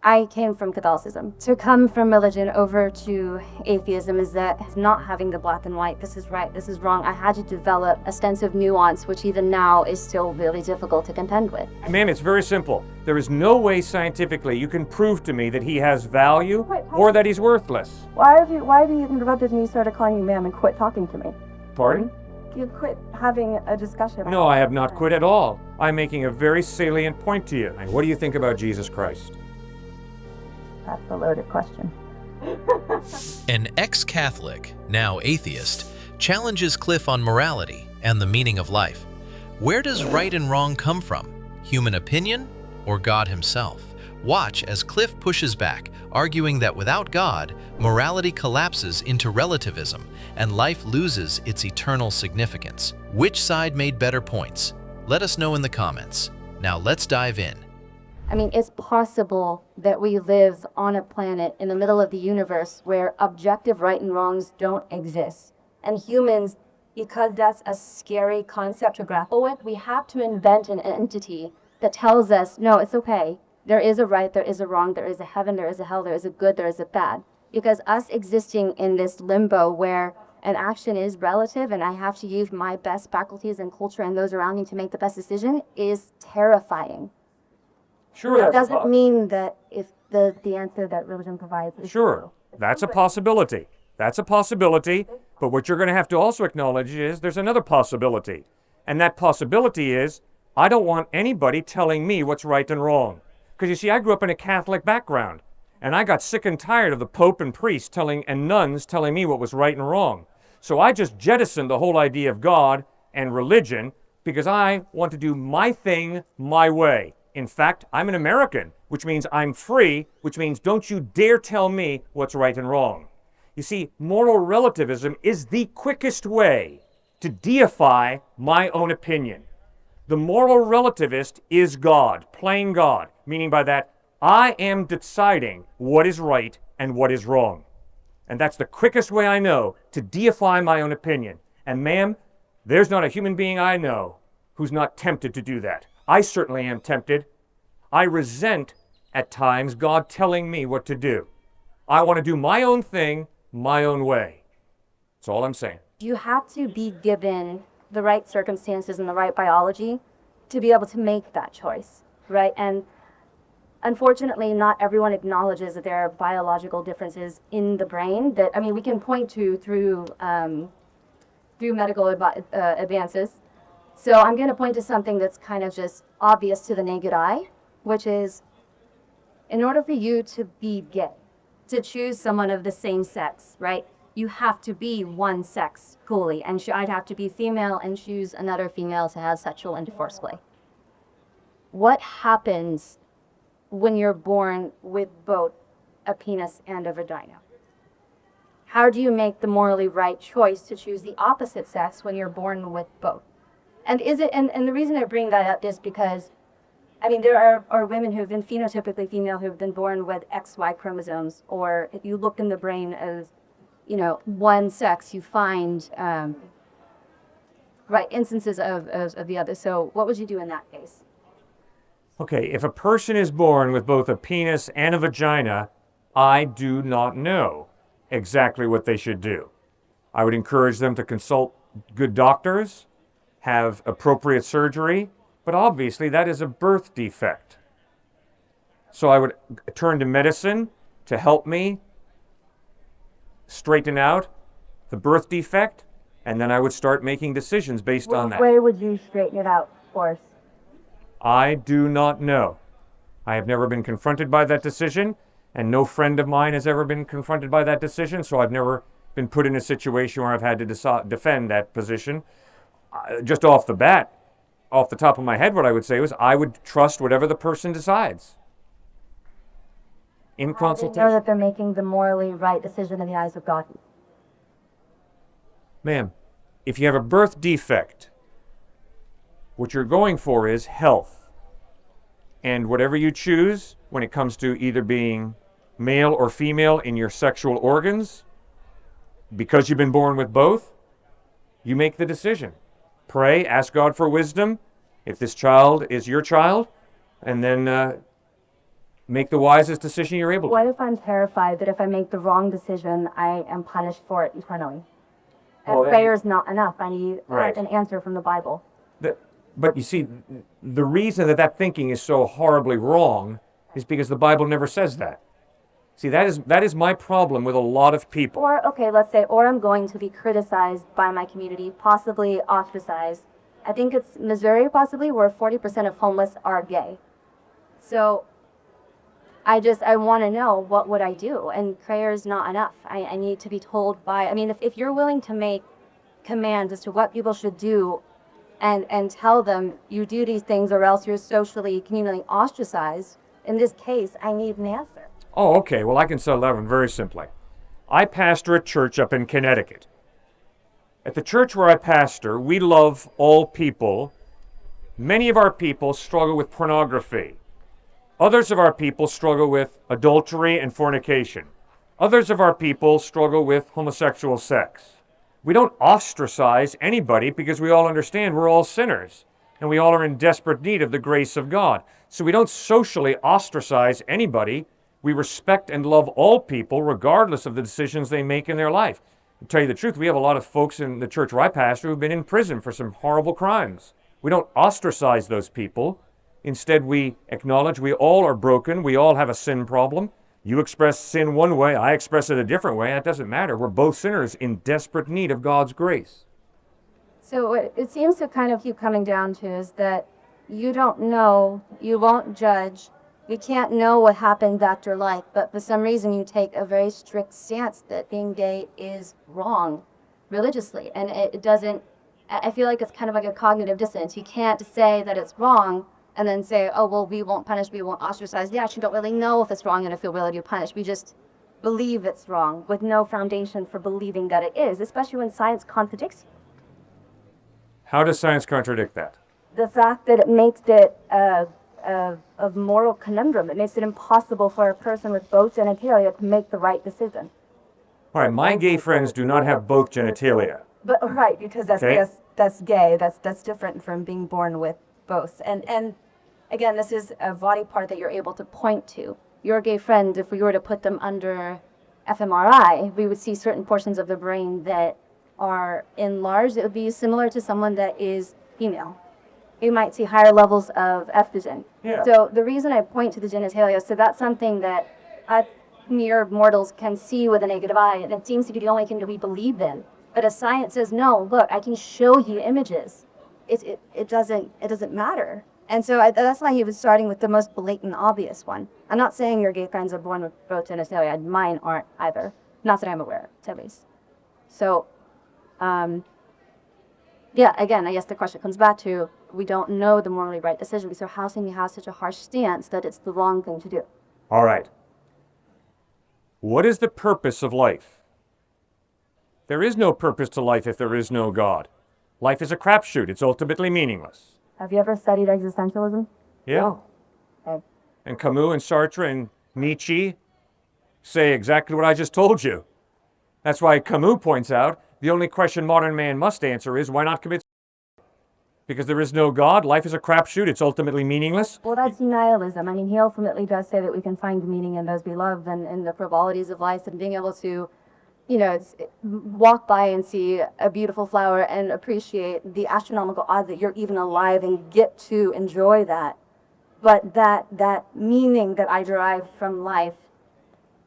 I came from Catholicism. To come from religion over to atheism is that not having the black and white, this is right, this is wrong. I had to develop a sense of nuance, which even now is still really difficult to contend with. Ma'am, it's very simple. There is no way scientifically you can prove to me that he has value or that he's worthless. Why have you interrupted me, started calling you ma'am, and quit talking to me? Pardon? You quit having a discussion. No, I have not quit at all. I'm making a very salient point to you. What do you think about Jesus Christ? That's a loaded question. An ex-Catholic, now atheist, challenges Cliffe on morality and the meaning of life. Where does right and wrong come from? Human opinion or God himself? Watch as Cliffe pushes back, arguing that without God, morality collapses into relativism and life loses its eternal significance. Which side made better points? Let us know in the comments. Now let's dive in. I mean, it's possible that we live on a planet in the middle of the universe where objective right and wrongs don't exist. And humans, because that's a scary concept to grapple with, we have to invent an entity that tells us, no, it's okay. There is a right, there is a wrong, there is a heaven, there is a hell, there is a good, there is a bad. Because us existing in this limbo where an action is relative and I have to use my best faculties and culture and those around me to make the best decision is terrifying. Sure. It doesn't mean that if the answer that religion provides is Sure. That's a possibility. That's a possibility. But what you're going to have to also acknowledge is there's another possibility. And that possibility is I don't want anybody telling me what's right and wrong. Because you see, I grew up in a Catholic background. And I got sick and tired of the Pope and priests and nuns telling me what was right and wrong. So I just jettisoned the whole idea of God and religion because I want to do my thing my way. In fact, I'm an American, which means I'm free, which means don't you dare tell me what's right and wrong. You see, moral relativism is the quickest way to deify my own opinion. The moral relativist is God, plain God, meaning by that, I am deciding what is right and what is wrong. And that's the quickest way I know to deify my own opinion. And ma'am, there's not a human being I know who's not tempted to do that. I certainly am tempted. I resent, at times, God telling me what to do. I want to do my own thing, my own way. That's all I'm saying. you have to be given the right circumstances and the right biology to be able to make that choice, right? And unfortunately, not everyone acknowledges that there are biological differences in the brain that, I mean, we can point to through medical advances. So I'm going to point to something that's kind of just obvious to the naked eye, which is, in order for you to be gay, to choose someone of the same sex, right, you have to be one sex fully, and I'd have to be female and choose another female to have sexual intercourse with. What happens when you're born with both a penis and a vagina? How do you make the morally right choice to choose the opposite sex when you're born with both? And is it, and the reason I bring that up is because, I mean, there are women who have been phenotypically female who have been born with XY chromosomes, or if you look in the brain as, you know, one sex, you find right instances of the other. So what would you do in that case? Okay, if a person is born with both a penis and a vagina, I do not know exactly what they should do. I would encourage them to consult good doctors, have appropriate surgery, but obviously that is a birth defect. So I would turn to medicine to help me straighten out the birth defect, and then I would start making decisions based on that. Where would you straighten it out for us? I do not know. I have never been confronted by that decision, and no friend of mine has ever been confronted by that decision, so I've never been put in a situation where I've had to defend that position. Just off the bat, off the top of my head, what I would say was I would trust whatever the person decides in consultation. How do they know that they're making the morally right decision in the eyes of God? Ma'am, if you have a birth defect, what you're going for is health. And whatever you choose when it comes to either being male or female in your sexual organs, because you've been born with both, you make the decision. Pray, ask God for wisdom, if this child is your child, and then make the wisest decision you're able to. What if I'm terrified that if I make the wrong decision, I am punished for it eternally? And Well, then- prayer is not enough. I need Right. an answer from the Bible. But you see, the reason that thinking is so horribly wrong is because the Bible never says that. See, that is my problem with a lot of people. Or, okay, let's say, or I'm going to be criticized by my community, possibly ostracized. I think it's Missouri, possibly, where 40% of homeless are gay. So, I want to know, what would I do? And prayer is not enough. I need to be told by, I mean, if you're willing to make commands as to what people should do and tell them, you do these things or else you're socially, communally ostracized, in this case, I need an answer. Oh, okay. Well, I can settle that one very simply. I pastor a church up in Connecticut. At the church where I pastor, we love all people. Many of our people struggle with pornography. Others of our people struggle with adultery and fornication. Others of our people struggle with homosexual sex. We don't ostracize anybody because we all understand we're all sinners and we all are in desperate need of the grace of God. So we don't socially ostracize anybody. We respect and love all people regardless of the decisions they make in their life. To tell you the truth, we have a lot of folks in the church where I pastor who've been in prison for some horrible crimes. We don't ostracize those people. Instead, we acknowledge we all are broken. We all have a sin problem. You express sin one way, I express it a different way. That doesn't matter. We're both sinners in desperate need of God's grace. So what it seems to kind of keep coming down to is that you don't know, you won't judge, you can't know what happened after life, but for some reason you take a very strict stance that being gay is wrong religiously. And it doesn't, I feel like it's kind of like a cognitive dissonance. You can't say that it's wrong and then say, oh, well, we won't punish, we won't ostracize. You actually don't really know if it's wrong and if you'll really punish. We just believe it's wrong with no foundation for believing that it is, especially when science contradicts you. How does science contradict that? The fact that it makes it a moral conundrum. It makes it impossible for a person with both genitalia to make the right decision. All right, my gay friends do not have both genitalia. But right, because Okay. that's gay. That's different from being born with both. And again, this is a body part that you're able to Point to your gay friend, if we were to put them under fMRI, we would see certain portions of the brain that are enlarged. It would be similar to someone that is female. You might see higher levels of estrogen. Yeah. So the reason I point to the genitalia, so that's something that mere mortals can see with a naked eye, and it seems to be the only thing that we believe in. But as science says, no, look, I can show you images. It doesn't matter. And so that's why he was starting with the most blatant, obvious one. I'm not saying your gay friends are born with both genitalia. Mine aren't either. Not that I'm aware of, at least. So, yeah, again, I guess the question comes back to, we don't know the morally right decision, so how can you have such a harsh stance that it's the wrong thing to do? All right. What is the purpose of life? There is no purpose to life if there is no God. Life is a crapshoot. It's ultimately meaningless. Have you ever studied existentialism? Yeah. Okay. And Camus and Sartre and Nietzsche say exactly what I just told you. That's why Camus points out the only question modern man must answer is, why not commit suicide? Because there is no God, life is a crapshoot, it's ultimately meaningless. Well, that's nihilism. I mean, he ultimately does say that we can find meaning in those we love and in the frivolities of life and being able to, walk by and see a beautiful flower and appreciate the astronomical odds that you're even alive and get to enjoy that. But that meaning that I derive from life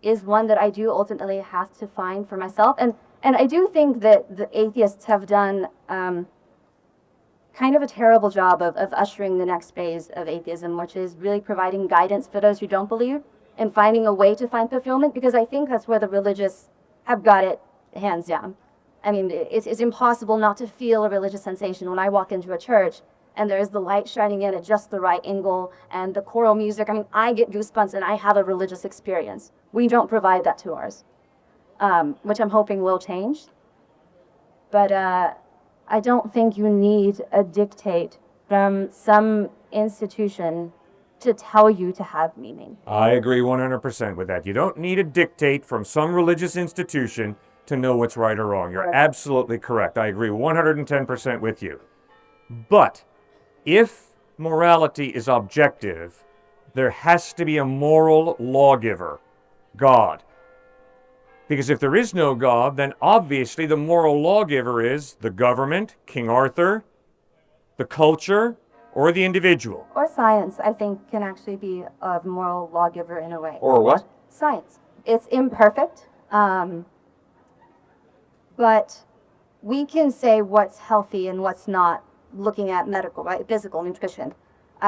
is one that I do ultimately have to find for myself. And I do think that the atheists have done kind of a terrible job of ushering the next phase of atheism, which is really providing guidance for those who don't believe and finding a way to find fulfillment, because I think that's where the religious have got it hands down. I mean, it's impossible not to feel a religious sensation when I walk into a church and there's the light shining in at just the right angle and the choral music. I mean, I get goosebumps and I have a religious experience. We don't provide that to ours, which I'm hoping will change. But I don't think you need a dictate from some institution to tell you to have meaning. I agree 100% with that. You don't need a dictate from some religious institution to know what's right or wrong. You're absolutely correct. I agree 110% with you. But if morality is objective, There has to be a moral lawgiver, God. Because if there is no God, then obviously the moral lawgiver is the government, King Arthur, the culture, or the individual. Or science, I think, can actually be a moral lawgiver in a way. Or what? Science. It's imperfect, but we can say what's healthy and what's not, looking at medical, right, physical nutrition.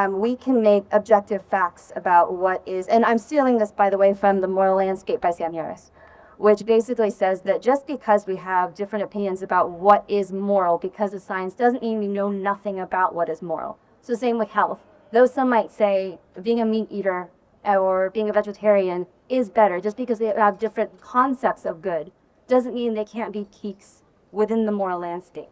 We can make objective facts about what is, and I'm stealing this, by the way, from The Moral Landscape by Sam Harris, which basically says that just because we have different opinions about what is moral because of science doesn't mean we know nothing about what is moral. So same with health. Though some might say being a meat eater or being a vegetarian is better, just because they have different concepts of good doesn't mean they can't be peaks within the moral landscape.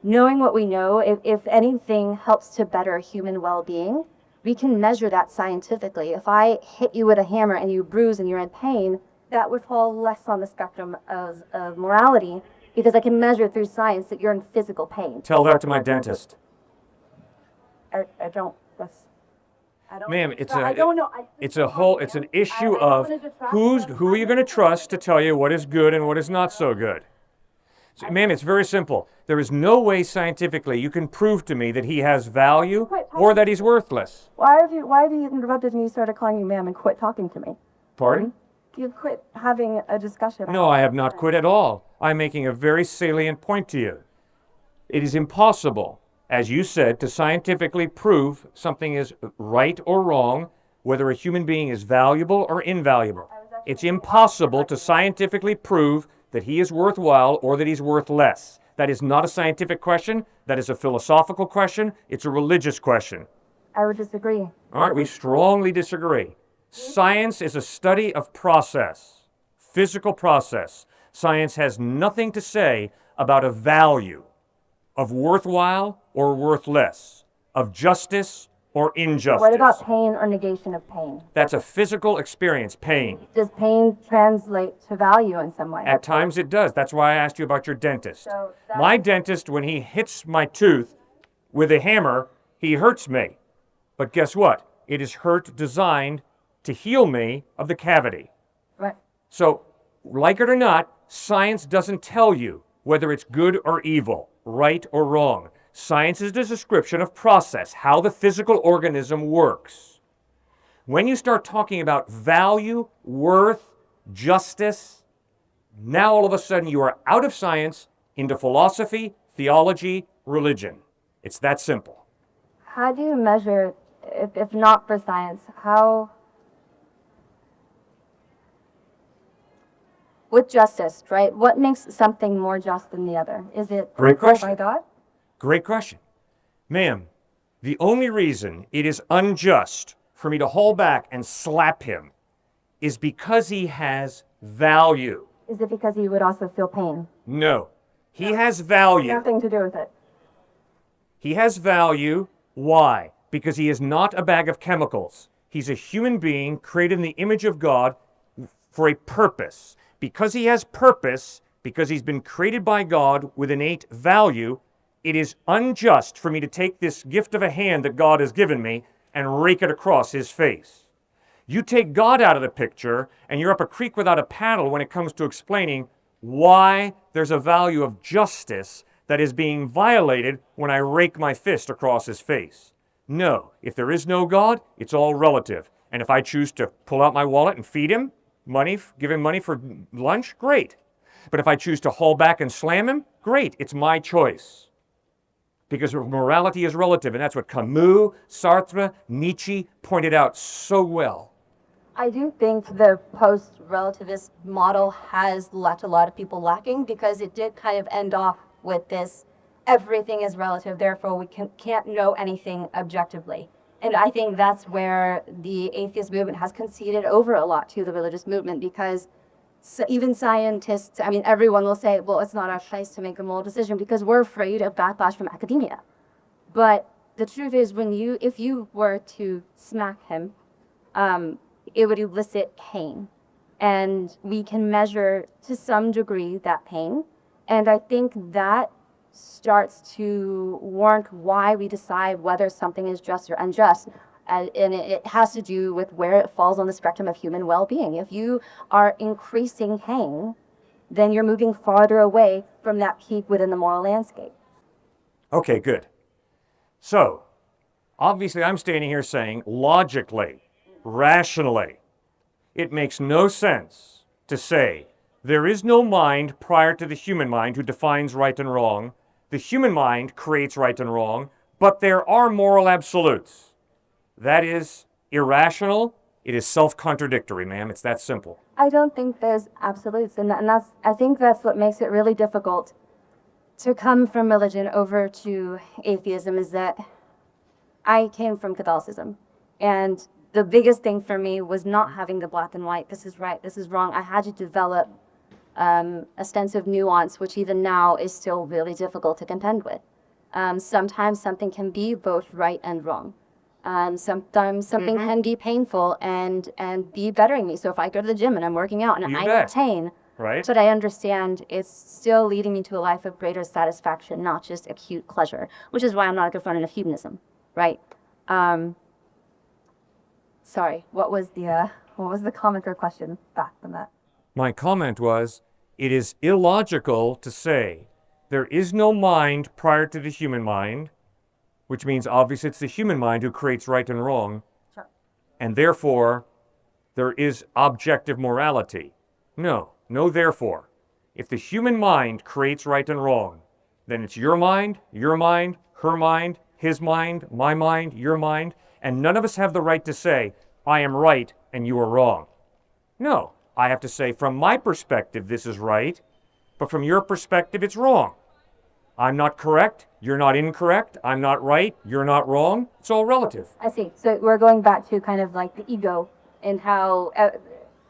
Knowing what we know, if anything helps to better human well-being, we can measure that scientifically. If I hit you with a hammer and you bruise and you're in pain, that would fall less on the spectrum of morality, because I can measure through science that you're in physical pain. Tell that to my dentist. I don't. Ma'am, it's I don't know. it's an issue of who are you going to trust to tell you what is good and what is not so good. So, ma'am, it's very simple. There is no way scientifically you can prove to me that he has value or that he's worthless. Why have you interrupted me, started calling you ma'am, and quit talking to me? Pardon? You quit having a discussion. No, I have not quit at all. I'm making a very salient point to you. It is impossible, as you said, to scientifically prove something is right or wrong, whether a human being is valuable or invaluable. It's impossible to scientifically prove that he is worthwhile or that he's worth less. That is not a scientific question. That is a philosophical question. It's a religious question. I would disagree. All right, we strongly disagree. Science is a study of process, physical process. Science has nothing to say about a value of worthwhile or worthless, of justice or injustice. What about pain or negation of pain? That's a physical experience, pain. Does pain translate to value in some way? At times it does. That's why I asked you about your dentist. So My dentist, when he hits my tooth with a hammer, he hurts me. But guess what? It is hurt designed to heal me of the cavity. Right. So, like it or not, science doesn't tell you whether it's good or evil, right or wrong. Science is the description of process, how the physical organism works. When you start talking about value, worth, justice, now all of a sudden you are out of science into philosophy, theology, religion. It's that simple. How do you measure, if not for science, how... With justice, right? What makes something more just than the other? Is it Great question. by God? Great question. Ma'am, the only reason it is unjust for me to hold back and slap him is because he has value. Is it because he would also feel pain? No. He has value. Nothing to do with it. He has value. Why? Because he is not a bag of chemicals. He's a human being created in the image of God for a purpose. Because he has purpose, because he's been created by God with innate value, it is unjust for me to take this gift of a hand that God has given me and rake it across his face. You take God out of the picture, and you're up a creek without a paddle when it comes to explaining why there's a value of justice that is being violated when I rake my fist across his face. No, if there is no God, it's all relative. And if I choose to pull out my wallet and feed him money, give him money for lunch, great. But if I choose to haul back and slam him, great, it's my choice. Because morality is relative, and that's what Camus, Sartre, Nietzsche pointed out so well. I do think the post-relativist model has left a lot of people lacking, because it did kind of end off with this, everything is relative, therefore we can't know anything objectively. And I think that's where the atheist movement has conceded over a lot to the religious movement, because even scientists, I mean, everyone will say, well, it's not our place to make a moral decision because we're afraid of backlash from academia. But the truth is, if you were to smack him, it would elicit pain. And we can measure to some degree that pain. And I think that starts to warrant why we decide whether something is just or unjust. And it has to do with where it falls on the spectrum of human well-being. If you are increasing pain, then you're moving farther away from that peak within the moral landscape. Okay, good. So, obviously I'm standing here saying, logically, rationally, it makes no sense to say there is no mind prior to the human mind who defines right and wrong. The human mind creates right and wrong, but there are moral absolutes. That is irrational. It is self-contradictory, ma'am. It's that simple. I don't think there's absolutes, and I think that's what makes it really difficult to come from religion over to atheism, is that I came from Catholicism, and the biggest thing for me was not having the black and white, this is right, this is wrong. I had to develop a sense of nuance, which even now is still really difficult to contend with. Sometimes something can be both right and wrong. Sometimes something can be painful and be bettering me. So if I go to the gym and I'm working out and I attain, right? But I understand it's still leading me to a life of greater satisfaction, not just acute pleasure, which is why I'm not a good friend of hedonism, right? Sorry, what was the comment or question back from that? My comment was, it is illogical to say there is no mind prior to the human mind, which means obviously it's the human mind who creates right and wrong, Sure. and therefore there is objective morality. No therefore. If the human mind creates right and wrong, then it's your mind, her mind, his mind, my mind, your mind, and none of us have the right to say, I am right and you are wrong. No, I have to say, from my perspective, this is right, but from your perspective, it's wrong. I'm not correct, you're not incorrect, I'm not right, you're not wrong. It's all relative. I see. So we're going back to kind of like the ego and how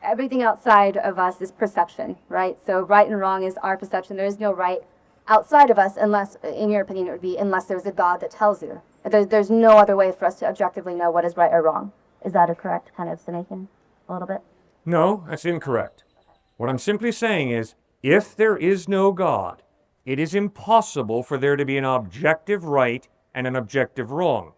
everything outside of us is perception, right? So right and wrong is our perception. There is no right outside of us unless, in your opinion, it would be unless there's a God that tells you. There's no other way for us to objectively know what is right or wrong. Is that a correct kind of summation? A little bit? No, that's incorrect. What I'm simply saying is, if there is no God, it is impossible for there to be an objective right and an objective wrong.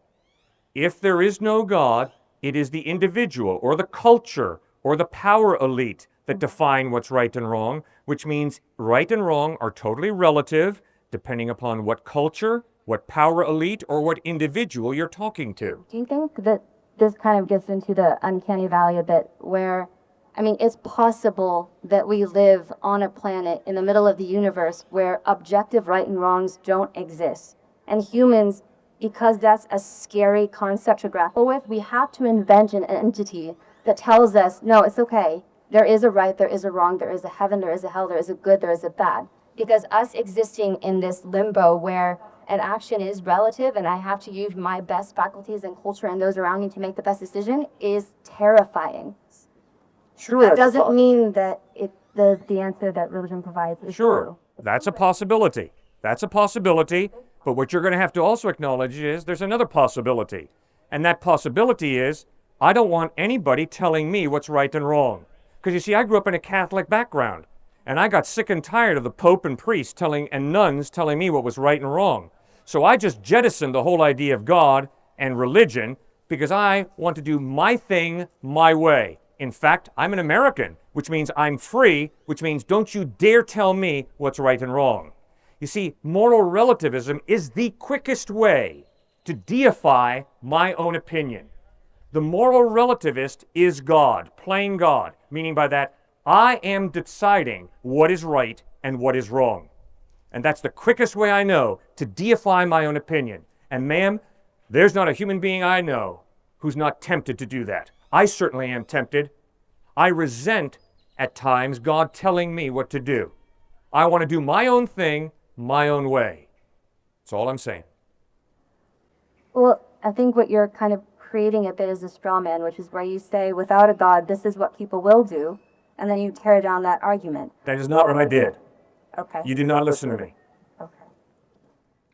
If there is no God, it is the individual or the culture or the power elite that define what's right and wrong, which means right and wrong are totally relative depending upon what culture, what power elite, or what individual you're talking to. Do you think that this kind of gets into the uncanny valley a bit where, I mean, it's possible that we live on a planet in the middle of the universe where objective right and wrongs don't exist. And humans, because that's a scary concept to grapple with, we have to invent an entity that tells us, no, it's okay. There is a right, there is a wrong, there is a heaven, there is a hell, there is a good, there is a bad. Because us existing in this limbo where an action is relative and I have to use my best faculties and culture and those around me to make the best decision is terrifying. Sure. That doesn't mean that the answer that religion provides is true. That's a possibility. That's a possibility. But what you're going to have to also acknowledge is there's another possibility. And that possibility is I don't want anybody telling me what's right and wrong. Because you see, I grew up in a Catholic background. And I got sick and tired of the Pope and priests and nuns telling me what was right and wrong. So I just jettisoned the whole idea of God and religion because I want to do my thing my way. In fact, I'm an American, which means I'm free, which means don't you dare tell me what's right and wrong. You see, moral relativism is the quickest way to deify my own opinion. The moral relativist is God, plain God, meaning by that, I am deciding what is right and what is wrong. And that's the quickest way I know to deify my own opinion. And ma'am, there's not a human being I know who's not tempted to do that. I certainly am tempted. I resent, at times, God telling me what to do. I want to do my own thing, my own way. That's all I'm saying. Well, I think what you're kind of creating a bit is a straw man, which is where you say, without a God, this is what people will do, and then you tear down that argument. That is not what I did. Okay. You did not listen to me. Okay.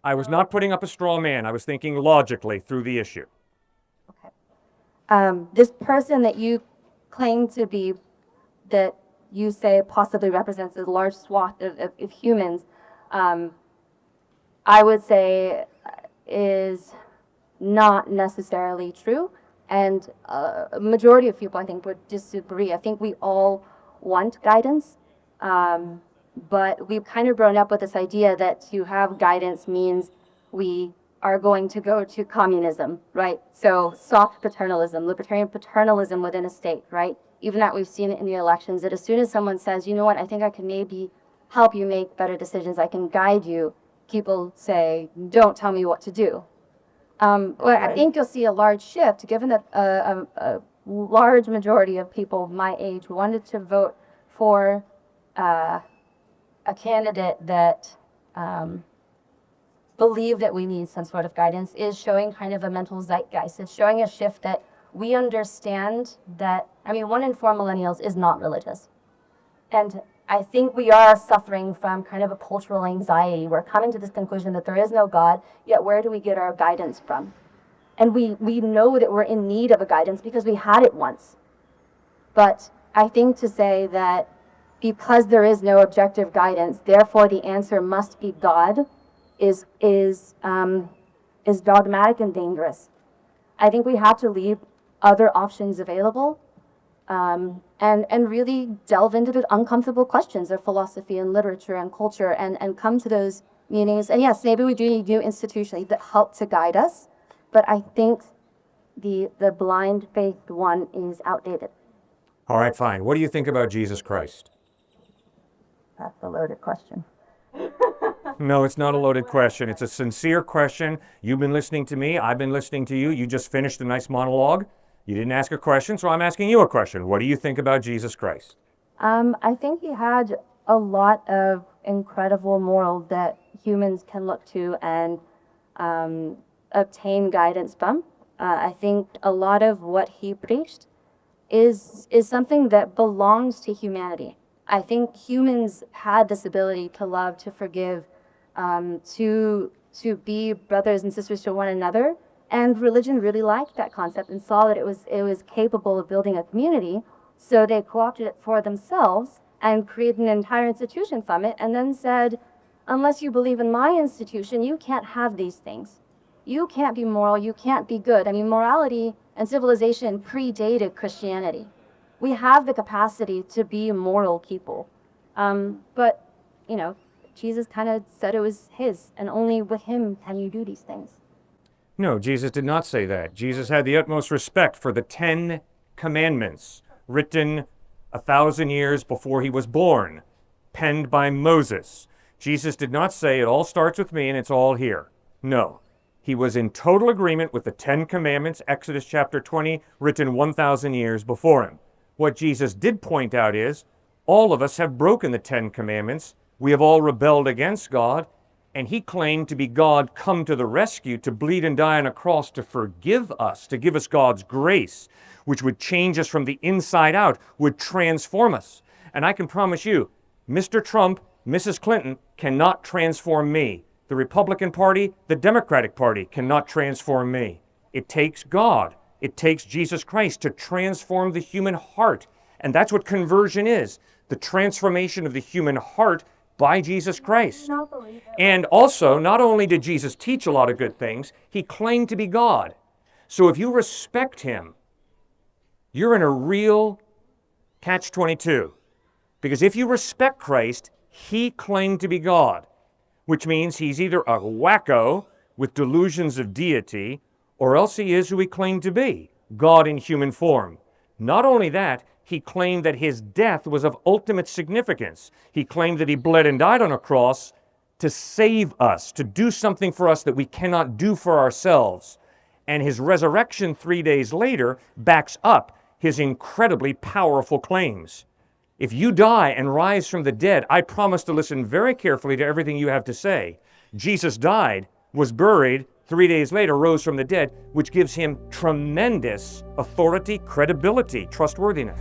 I was not putting up a straw man. I was thinking logically through the issue. Okay. This person that you claim to be, that you say possibly represents a large swath of humans, I would say is not necessarily true. And a majority of people, I think, would disagree. I think we all want guidance, but we've kind of grown up with this idea that to have guidance means we are going to go to communism, right? So soft paternalism, libertarian paternalism within a state, right? Even that we've seen it in the elections, that as soon as someone says, you know what, I think I can maybe help you make better decisions, I can guide you, people say, don't tell me what to do. Well, I think you'll see a large shift, given that a large majority of people my age wanted to vote for a candidate that believe that we need some sort of guidance, is showing kind of a mental zeitgeist. It's showing a shift that we understand that, I mean, 1 in 4 millennials is not religious. And I think we are suffering from kind of a cultural anxiety. We're coming to this conclusion that there is no God, yet where do we get our guidance from? And we know that we're in need of a guidance because we had it once. But I think to say that because there is no objective guidance, therefore the answer must be God, is dogmatic and dangerous. I think we have to leave other options available, and really delve into the uncomfortable questions of philosophy and literature and culture, and come to those meetings. And yes, maybe we do need new institutions that help to guide us, but I think the blind faith one is outdated. All right, fine. What do you think about Jesus Christ? That's a loaded question. No, it's not a loaded question. It's a sincere question. You've been listening to me. I've been listening to you. You just finished a nice monologue. You didn't ask a question, so I'm asking you a question. What do you think about Jesus Christ? I think he had a lot of incredible morals that humans can look to and obtain guidance from. I think a lot of what he preached is something that belongs to humanity. I think humans had this ability to love, to forgive, to be brothers and sisters to one another. And religion really liked that concept and saw that it was capable of building a community. So they co-opted it for themselves and created an entire institution from it, and then said, unless you believe in my institution, you can't have these things. You can't be moral, you can't be good. I mean, morality and civilization predated Christianity. We have the capacity to be moral people. But, you know, Jesus kind of said it was his, and only with him can you do these things. No, Jesus did not say that. Jesus had the utmost respect for the 10 Commandments, written 1,000 years before he was born, penned by Moses. Jesus did not say it all starts with me and it's all here. No. He was in total agreement with the 10 Commandments, Exodus chapter 20, written 1,000 years before him. What Jesus did point out is, all of us have broken the 10 Commandments. We have all rebelled against God, and he claimed to be God come to the rescue, to bleed and die on a cross to forgive us, to give us God's grace, which would change us from the inside out, would transform us. And I can promise you, Mr. Trump, Mrs. Clinton cannot transform me. The Republican Party, the Democratic Party cannot transform me. It takes God. It takes Jesus Christ to transform the human heart. And that's what conversion is, the transformation of the human heart by Jesus Christ. And also, not only did Jesus teach a lot of good things, he claimed to be God. So if you respect him, you're in a real catch-22. Because if you respect Christ, he claimed to be God, which means he's either a wacko with delusions of deity, or else he is who he claimed to be, God in human form. Not only that, he claimed that his death was of ultimate significance. He claimed that he bled and died on a cross to save us, to do something for us that we cannot do for ourselves. And his resurrection 3 days later backs up his incredibly powerful claims. If you die and rise from the dead, I promise to listen very carefully to everything you have to say. Jesus died, was buried, 3 days later rose from the dead, which gives him tremendous authority, credibility, trustworthiness.